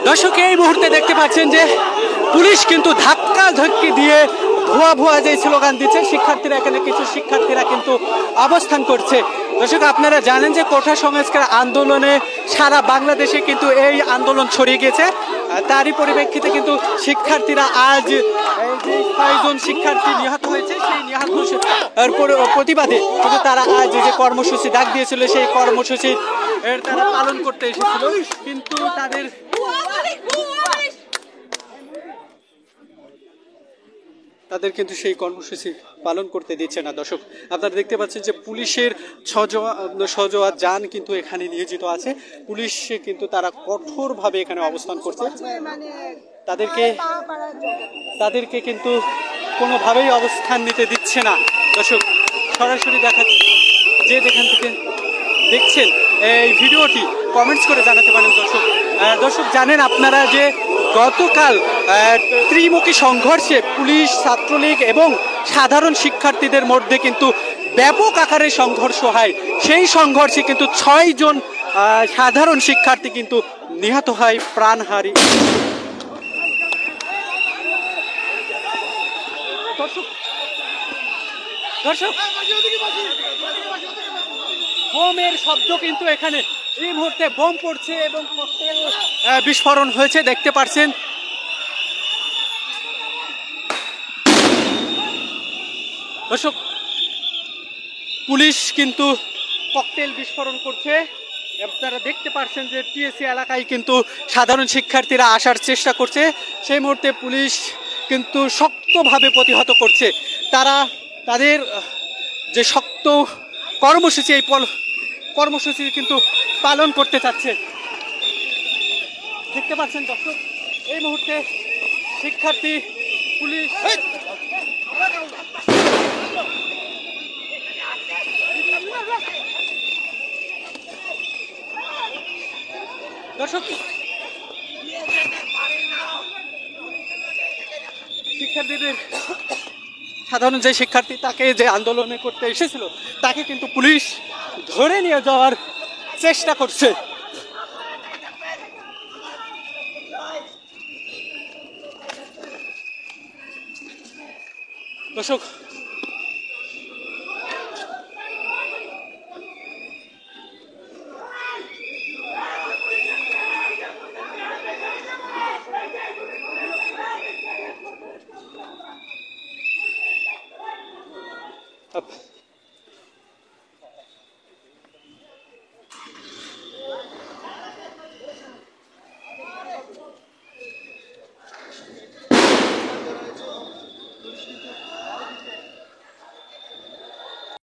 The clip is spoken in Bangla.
দর্শক এই মুহূর্তে দেখতে পাচ্ছেন যে পুলিশ কিন্তু ধাক্কা ধাক্কি দিয়ে ভুয়া ভুয়া যে স্লোগান দিচ্ছে, শিক্ষার্থীরা এখানে কিছু শিক্ষার্থীরা কিন্তু অবস্থান করছে। দর্শক আপনারা জানেন যে কোঠা সংস্কার আন্দোলনে সারা বাংলাদেশে কিন্তু এই আন্দোলন ছড়িয়ে গেছে। তারই পরিপ্রেক্ষিতে কিন্তু শিক্ষার্থীরা আজ এই যে 6 জন শিক্ষার্থী নিহত হয়েছে সেই নিহত প্রতিবাদে কিন্তু তারা আজ যে কর্মসূচি ডাক দিয়েছিল সেই কর্মসূচি তারা পালন করতে এসেছিল, কিন্তু তাদের কিন্তু সেই কর্মসূচি পালন করতে দিচ্ছে না। দর্শক আপনারা দেখতে পাচ্ছেন যে পুলিশের সজোয়া যান কিন্তু এখানে নিয়োজিত আছে। পুলিশ কিন্তু তারা কঠোরভাবে এখানে অবস্থান করছে, তাদেরকে কিন্তু কোনোভাবেই অবস্থান নিতে দিচ্ছে না। দর্শক সরাসরি দেখাচ্ছে, যে যেখান থেকে দেখছেন এই ভিডিওটি কমেন্টস করে জানাতে পারেন। দর্শক জানেন আপনারা যে গতকাল ত্রিমুখী সংঘর্ষে পুলিশ, ছাত্রলীগ এবং সাধারণ শিক্ষার্থীদের মধ্যে কিন্তু ব্যাপক আকারে সংঘর্ষ হয়। সেই সংঘর্ষে কিন্তু 6 জন সাধারণ শিক্ষার্থী কিন্তু নিহত হয়, প্রাণহারি। দর্শক বোমের শব্দ কিন্তু এখানে এই মুহূর্তে বোম পড়ছে এবং ককটেল বিস্ফোরণ হয়েছে, দেখতে পাচ্ছেন। দর্শক পুলিশ কিন্তু ককটেল বিস্ফোরণ করছে, আপনারা দেখতে পাচ্ছেন যে টিএসসি এলাকায় কিন্তু সাধারণ শিক্ষার্থীরা আসার চেষ্টা করছে। সেই মুহূর্তে পুলিশ কিন্তু শক্তভাবে প্রতিহত করছে। তারা তাদের যে শক্ত কর্মসূচি, এই কর্মসূচি কিন্তু পালন করতে চাচ্ছে। দেখতে পাচ্ছেন দর্শক এই মুহূর্তে শিক্ষার্থী, পুলিশ দর্শক শিক্ষার্থীদের সাধারণ যে শিক্ষার্থী তাকে যে আন্দোলনে করতে এসেছিল তাকে কিন্তু পুলিশ ধরে নিয়ে যাওয়ার চেষ্টা করছে। দর্শক